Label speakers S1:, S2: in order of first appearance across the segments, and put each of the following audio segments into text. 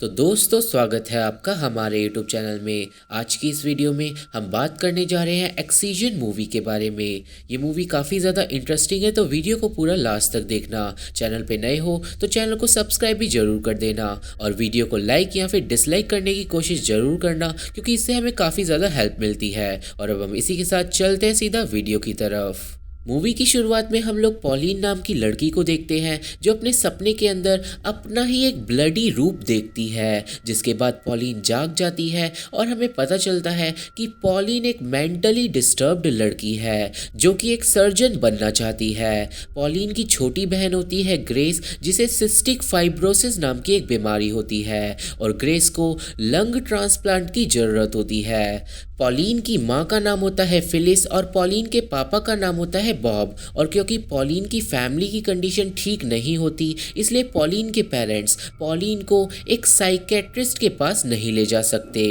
S1: तो दोस्तों स्वागत है आपका हमारे YouTube चैनल में। आज की इस वीडियो में हम बात करने जा रहे हैं एक्सीजन मूवी के बारे में। ये मूवी काफ़ी ज़्यादा इंटरेस्टिंग है, तो वीडियो को पूरा लास्ट तक देखना। चैनल पे नए हो तो चैनल को सब्सक्राइब भी ज़रूर कर देना और वीडियो को लाइक या फिर डिसलाइक करने की कोशिश ज़रूर करना, क्योंकि इससे हमें काफ़ी ज़्यादा हेल्प मिलती है। और अब हम इसी के साथ चलते हैं सीधा वीडियो की तरफ। मूवी की शुरुआत में हम लोग पॉलिन नाम की लड़की को देखते हैं, जो अपने सपने के अंदर अपना ही एक ब्लडी रूप देखती है। जिसके बाद पॉलिन जाग जाती है और हमें पता चलता है कि पॉलिन एक मेंटली डिस्टर्ब्ड लड़की है जो कि एक सर्जन बनना चाहती है। पॉलिन की छोटी बहन होती है ग्रेस, जिसे सिस्टिक फाइब्रोसिस नाम की एक बीमारी होती है और ग्रेस को लंग ट्रांसप्लांट की ज़रूरत होती है। पॉलिन की माँ का नाम होता है फिलिस और पॉलिन के पापा का नाम होता है बॉब। और क्योंकि पॉलिन की फैमिली की कंडीशन ठीक नहीं होती, इसलिए पॉलिन के पेरेंट्स पॉलिन को एक साइकेट्रिस्ट के पास नहीं ले जा सकते।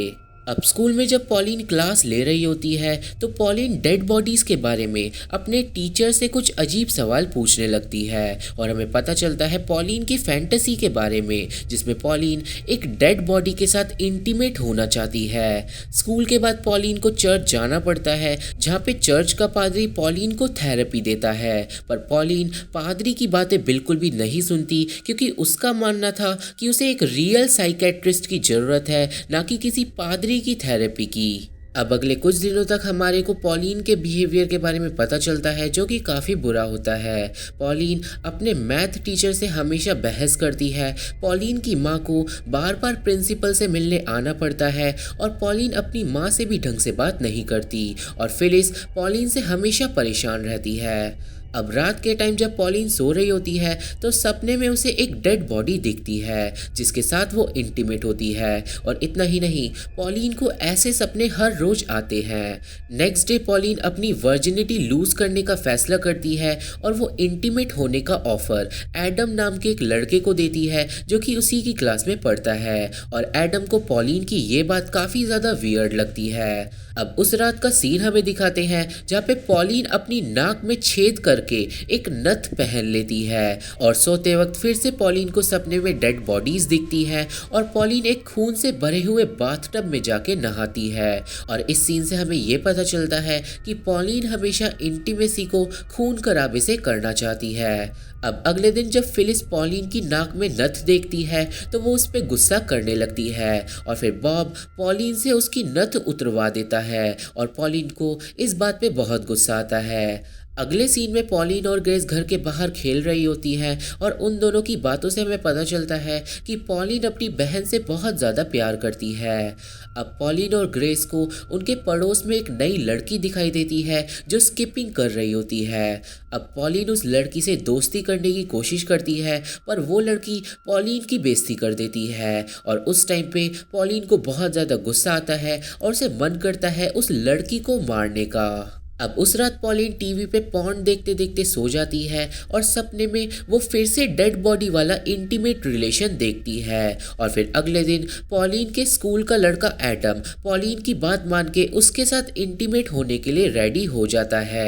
S1: अब स्कूल में जब पॉलिन क्लास ले रही होती है तो पॉलिन डेड बॉडीज़ के बारे में अपने टीचर से कुछ अजीब सवाल पूछने लगती है और हमें पता चलता है पॉलिन की फैंटेसी के बारे में, जिसमें पॉलिन एक डेड बॉडी के साथ इंटीमेट होना चाहती है। स्कूल के बाद पॉलिन को चर्च जाना पड़ता है, जहाँ पे चर्च का पादरी पॉलिन को थेरेपी देता है। पर पॉलिन पादरी की बातें बिल्कुल भी नहीं सुनती, क्योंकि उसका मानना था कि उसे एक रियल साइकेट्रिस्ट की ज़रूरत है, ना कि किसी पादरी की थेरेपी की। अब अगले कुछ दिनों तक हमारे को पॉलिन के बिहेवियर के बारे में पता चलता है, जो कि काफ़ी बुरा होता है। पॉलिन अपने मैथ टीचर से हमेशा बहस करती है। पॉलिन की माँ को बार बार प्रिंसिपल से मिलने आना पड़ता है और पॉलिन अपनी माँ से भी ढंग से बात नहीं करती और फिलिस पॉलिन से हमेशा परेशान रहती है। अब रात के टाइम जब पॉलिन सो रही होती है तो सपने में उसे एक डेड बॉडी दिखती है, जिसके साथ वो इंटीमेट होती है। और इतना ही नहीं, पॉलिन को ऐसे सपने हर रोज आते हैं। नेक्स्ट डे पॉलिन अपनी वर्जिनिटी लूज करने का फैसला करती है और वो इंटीमेट होने का ऑफर एडम नाम के एक लड़के को देती है, जो कि उसी की क्लास में पढ़ता है। और एडम को पॉलिन की ये बात काफ़ी ज़्यादा वियर्ड लगती है। अब उस रात का सीन हमें दिखाते हैं, जहाँ पे पॉलिन अपनी नाक में छेद करके एक नथ पहन लेती है और सोते वक्त फिर से पॉलिन को सपने में डेड बॉडीज दिखती हैं और पॉलिन एक खून से भरे हुए बाथटब में जाके नहाती है। और इस सीन से हमें ये पता चलता है कि पॉलिन हमेशा इंटीमेसी को खून खराबे से करना चाहती है। अब अगले दिन जब फिलिस पॉलिन की नाक में नथ देखती है तो वो उस पर गुस्सा करने लगती है और फिर बॉब पॉलिन से उसकी नथ उतरवा देता है और पॉलिन को इस बात पे बहुत गुस्सा आता है। अगले सीन में पॉलिन और ग्रेस घर के बाहर खेल रही होती हैं और उन दोनों की बातों से हमें पता चलता है कि पॉलिन अपनी बहन से बहुत ज़्यादा प्यार करती है। अब पॉलिन और ग्रेस को उनके पड़ोस में एक नई लड़की दिखाई देती है जो स्किपिंग कर रही होती है। अब पॉलिन उस लड़की से दोस्ती करने की कोशिश करती है, पर वो लड़की पॉलिन की बेइज्जती कर देती है और उस टाइम पे पॉलिन को बहुत ज़्यादा गुस्सा आता है और उसे मन करता है उस लड़की को मारने का। अब उस रात पॉलिन टीवी पे पॉर्न देखते देखते सो जाती है और सपने में वो फिर से डेड बॉडी वाला इंटीमेट रिलेशन देखती है। और फिर अगले दिन पॉलिन के स्कूल का लड़का एडम पॉलिन की बात मान के उसके साथ इंटीमेट होने के लिए रेडी हो जाता है।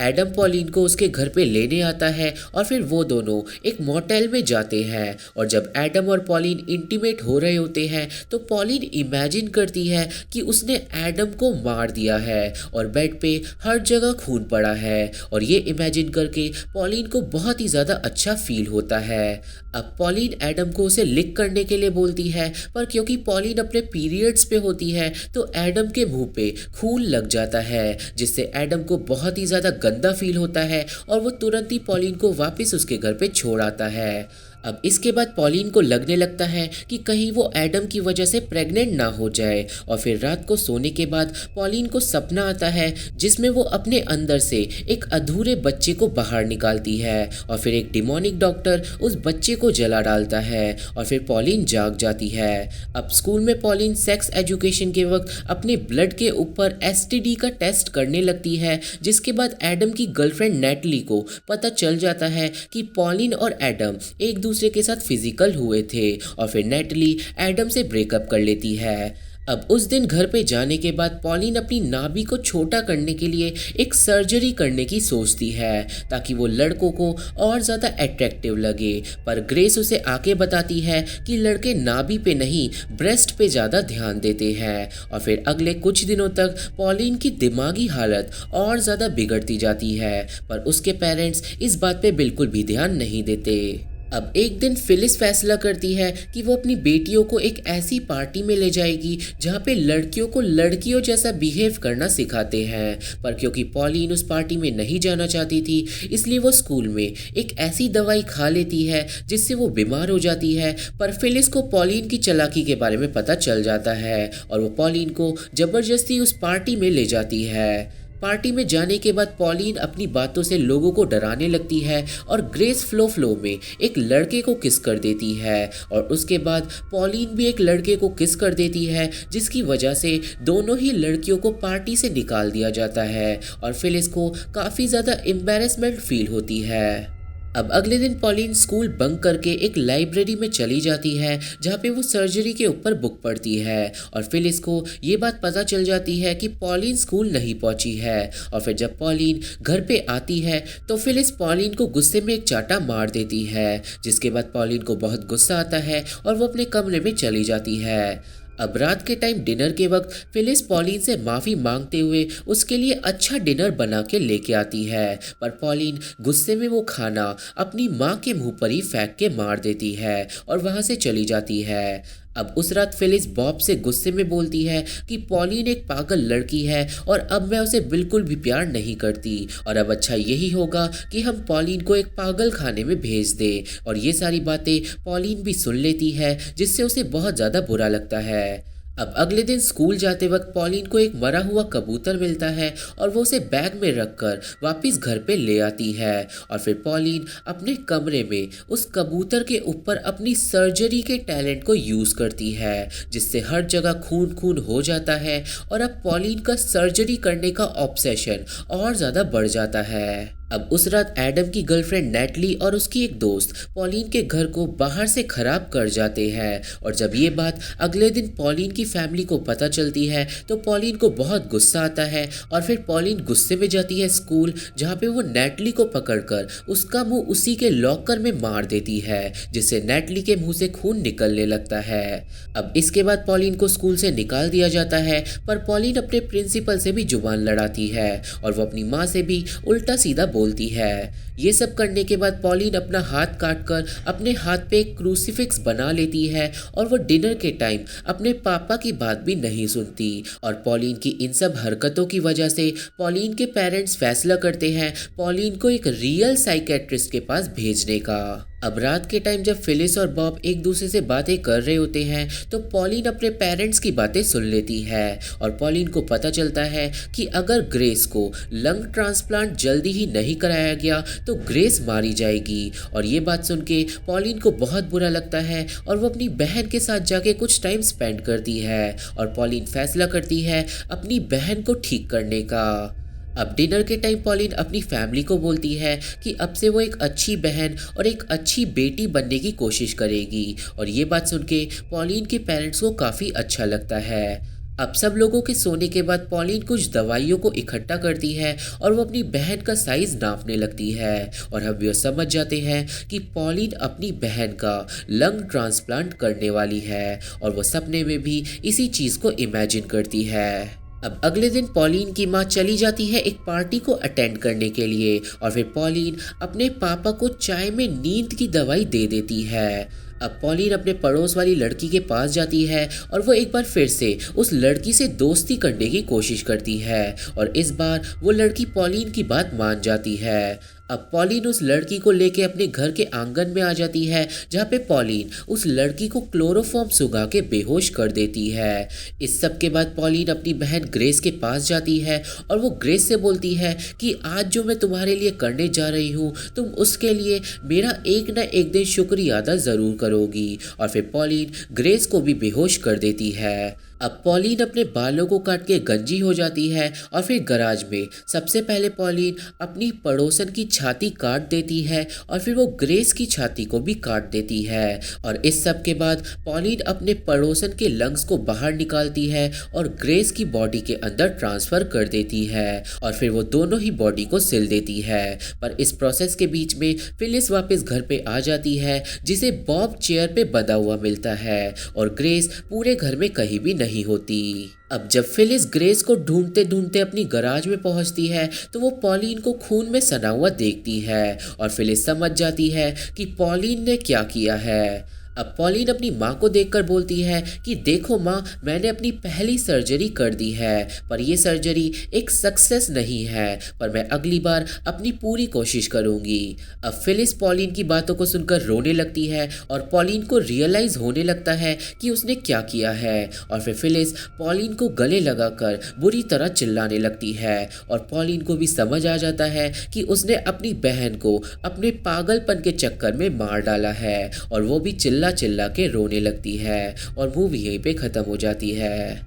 S1: एडम पॉलिन को उसके घर पे लेने आता है और फिर वो दोनों एक मोटेल में जाते हैं। और जब एडम और पॉलिन इंटीमेट हो रहे होते हैं तो पॉलिन इमेजिन करती है कि उसने एडम को मार दिया है और बेड पे हर जगह खून पड़ा है और ये इमेजिन करके पॉलिन को बहुत ही ज़्यादा अच्छा फील होता है। अब पॉलिन एडम को उसे लिक करने के लिए बोलती है, पर क्योंकि पॉलिन अपने पीरियड्स पे होती है तो एडम के मुंह पे खून लग जाता है, जिससे एडम को बहुत ही ज़्यादा गंदा फील होता है और वो तुरंत ही पॉलिन को वापस उसके घर पे छोड़ आता है। अब इसके बाद पॉलिन को लगने लगता है कि कहीं वो एडम की वजह से प्रेग्नेंट ना हो जाए और फिर रात को सोने के बाद पॉलिन को सपना आता है, जिसमें वो अपने अंदर से एक अधूरे बच्चे को बाहर निकालती है और फिर एक डिमोनिक डॉक्टर उस बच्चे को जला डालता है और फिर पॉलिन जाग जाती है। अब स्कूल में पॉलिन सेक्स एजुकेशन के वक्त अपने ब्लड के ऊपर एसटीडी का टेस्ट करने लगती है, जिसके बाद एडम की गर्लफ्रेंड नेटली को पता चल जाता है कि पॉलिन और एडम एक दूसरे के साथ फिजिकल हुए थे और फिर नेटली एडम से ब्रेकअप कर लेती है। अब उस दिन घर पे जाने के बाद पॉलिन अपनी नाभि को छोटा करने के लिए एक सर्जरी करने की सोचती है ताकि वो लड़कों को और ज़्यादा अट्रैक्टिव लगे। पर ग्रेस उसे आके बताती है कि लड़के नाभि पे नहीं ब्रेस्ट पे ज़्यादा ध्यान देते हैं। और फिर अगले कुछ दिनों तक पॉलिन की दिमागी हालत और ज़्यादा बिगड़ती जाती है, पर उसके पेरेंट्स इस बात पे बिल्कुल भी ध्यान नहीं देते। अब एक दिन फिलिस फैसला करती है कि वो अपनी बेटियों को एक ऐसी पार्टी में ले जाएगी जहाँ पे लड़कियों को लड़कियों जैसा बिहेव करना सिखाते हैं। पर क्योंकि पॉलिन उस पार्टी में नहीं जाना चाहती थी, इसलिए वो स्कूल में एक ऐसी दवाई खा लेती है जिससे वो बीमार हो जाती है। पर फिलिस को पॉलिन की चालाकी के बारे में पता चल जाता है और वो पॉलिन को जबरदस्ती उस पार्टी में ले जाती है। पार्टी में जाने के बाद पॉलिन अपनी बातों से लोगों को डराने लगती है और ग्रेस फ्लो में एक लड़के को किस कर देती है। और उसके बाद पॉलिन भी एक लड़के को किस कर देती है, जिसकी वजह से दोनों ही लड़कियों को पार्टी से निकाल दिया जाता है और फिलिस को काफ़ी ज़्यादा एम्बैरेसमेंट फील होती है। अब अगले दिन पॉलिन स्कूल बंक करके एक लाइब्रेरी में चली जाती है जहाँ पे वो सर्जरी के ऊपर बुक पढ़ती है। और फिलिस को ये बात पता चल जाती है कि पॉलिन स्कूल नहीं पहुँची है। और फिर जब पॉलिन घर पे आती है तो फिलिस पॉलिन को गुस्से में एक चाटा मार देती है, जिसके बाद पॉलिन को बहुत गुस्सा आता है और वो अपने कमरे में चली जाती है। अब रात के टाइम डिनर के वक्त फिलिस पॉलिन से माफ़ी मांगते हुए उसके लिए अच्छा डिनर बना के लेके आती है, पर पॉलिन गुस्से में वो खाना अपनी माँ के मुंह पर ही फेंक के मार देती है और वहाँ से चली जाती है। अब उस रात फिलिस बॉब से गुस्से में बोलती है कि पॉलिन एक पागल लड़की है और अब मैं उसे बिल्कुल भी प्यार नहीं करती और अब अच्छा यही होगा कि हम पॉलिन को एक पागल खाने में भेज दें। और ये सारी बातें पॉलिन भी सुन लेती है, जिससे उसे बहुत ज़्यादा बुरा लगता है। अब अगले दिन स्कूल जाते वक्त पॉलिन को एक मरा हुआ कबूतर मिलता है और वो उसे बैग में रखकर वापस घर पे ले आती है। और फिर पॉलिन अपने कमरे में उस कबूतर के ऊपर अपनी सर्जरी के टैलेंट को यूज़ करती है, जिससे हर जगह खून खून हो जाता है और अब पॉलिन का सर्जरी करने का ऑब्सेशन और ज़्यादा बढ़ जाता है। अब उस रात एडम की गर्लफ्रेंड नेटली और उसकी एक दोस्त पॉलिन के घर को बाहर से खराब कर जाते हैं। और जब ये बात अगले दिन पॉलिन की फैमिली को पता चलती है तो पॉलिन को बहुत गुस्सा आता है और फिर पॉलिन गुस्से में जाती है स्कूल, जहाँ पे वो नेटली को पकड़कर उसका मुंह उसी के लॉकर में मार देती है, जिससे नेटली के मुंह से खून निकलने लगता है। अब इसके बाद पॉलिन को स्कूल से निकाल दिया जाता है, पर पॉलिन अपने प्रिंसिपल से भी जुबान लड़ाती है और वो अपनी माँ से भी उल्टा सीधा बोलती है। ये सब करने के बाद पॉलिन अपना हाथ काटकर अपने हाथ पे एक क्रूसीफिक्स बना लेती है और वो डिनर के टाइम अपने पापा की बात भी नहीं सुनती। और पॉलिन की इन सब हरकतों की वजह से पॉलिन के पेरेंट्स फैसला करते हैं पॉलिन को एक रियल साइकेट्रिस्ट के पास भेजने का। अब रात के टाइम जब फिलिस और बॉब एक दूसरे से बातें कर रहे होते हैं तो पॉलिन अपने पेरेंट्स की बातें सुन लेती है और पॉलिन को पता चलता है कि अगर ग्रेस को लंग ट्रांसप्लांट जल्दी ही नहीं कराया गया तो ग्रेस मारी जाएगी। और ये बात सुन के पॉलिन को बहुत बुरा लगता है और वो अपनी बहन के साथ जाके कुछ टाइम स्पेंड करती है और पॉलिन फैसला करती है अपनी बहन को ठीक करने का। अब डिनर के टाइम पॉलिन अपनी फैमिली को बोलती है कि अब से वो एक अच्छी बहन और एक अच्छी बेटी बनने की कोशिश करेगी। और ये बात सुन के पॉलिन के पेरेंट्स को काफ़ी अच्छा लगता है। अब सब लोगों के सोने के बाद पॉलिन कुछ दवाइयों को इकट्ठा करती है और वो अपनी बहन का साइज नापने लगती है और हम ये समझ जाते हैं कि पॉलिन अपनी बहन का लंग ट्रांसप्लांट करने वाली है और वो सपने में भी इसी चीज़ को इमेजिन करती है। अब अगले दिन पॉलिन की माँ चली जाती है एक पार्टी को अटेंड करने के लिए और फिर पॉलिन अपने पापा को चाय में नींद की दवाई दे देती है। अब पॉलिन अपने पड़ोस वाली लड़की के पास जाती है और वो एक बार फिर से उस लड़की से दोस्ती करने की कोशिश करती है और इस बार वो लड़की पॉलिन की बात मान जाती है। अब पॉलिन उस लड़की को लेके अपने घर के आंगन में आ जाती है, जहाँ पे पॉलिन उस लड़की को क्लोरोफॉर्म सुगा के बेहोश कर देती है। इस सब के बाद पॉलिन अपनी बहन ग्रेस के पास जाती है और वो ग्रेस से बोलती है कि आज जो मैं तुम्हारे लिए करने जा रही हूँ तुम उसके लिए मेरा एक ना एक दिन शुक्रिया अदा ज़रूर करोगी। और फिर पॉलिन ग्रेस को भी बेहोश कर देती है। अब पॉलीन अपने बालों को काट के गंजी हो जाती है और फिर गराज में सबसे पहले पॉलीन अपनी पड़ोसन की छाती काट देती है और फिर वो ग्रेस की छाती को भी काट देती है। और इस सब के बाद पॉलीन अपने पड़ोसन के लंग्स को बाहर निकालती है और ग्रेस की बॉडी के अंदर ट्रांसफर कर देती है और फिर वो दोनों ही बॉडी को सिल देती है। पर इस प्रोसेस के बीच में फिलिस वापस घर पे आ जाती है, जिसे बॉब चेयर पे बंधा हुआ मिलता है और ग्रेस पूरे घर में कहीं भी नहीं होती। अब जब फिलिस ग्रेस को ढूंढते ढूंढते अपनी गराज में पहुंचती है तो वो पॉलीन को खून में सना हुआ देखती है और फिलिस समझ जाती है कि पॉलीन ने क्या किया है। अब पॉलीन अपनी माँ को देखकर बोलती है कि देखो माँ, मैंने अपनी पहली सर्जरी कर दी है, पर यह सर्जरी एक सक्सेस नहीं है, पर मैं अगली बार अपनी पूरी कोशिश करूँगी। अब फिलिस पॉलीन की बातों को सुनकर रोने लगती है और पॉलीन को रियलाइज़ होने लगता है कि उसने क्या किया है और फिर फिलिस पॉलीन को गले लगाकर बुरी तरह चिल्लाने लगती है और पॉलीन को भी समझ आ जाता है कि उसने अपनी बहन को अपने पागलपन के चक्कर में मार डाला है और वो भी चिल्ला चिल्ला के रोने लगती है और मूवी यहीं पे खत्म हो जाती है।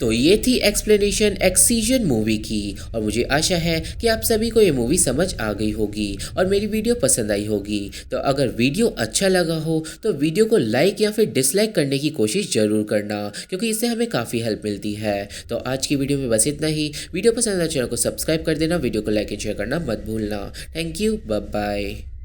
S1: तो ये थी एक्सप्लेनेशन एक्सीजन मूवी की और मुझे आशा है कि आप सभी को ये मूवी समझ आ गई होगी और मेरी वीडियो पसंद आई होगी। तो अगर वीडियो अच्छा लगा हो तो वीडियो को लाइक या फिर डिसलाइक करने की कोशिश ज़रूर करना, क्योंकि इससे हमें काफ़ी हेल्प मिलती है। तो आज की वीडियो में बस इतना ही। वीडियो पसंद आए चैनल को सब्सक्राइब कर देना, वीडियो को लाइक एंड शेयर करना मत भूलना। Thank you, bye bye.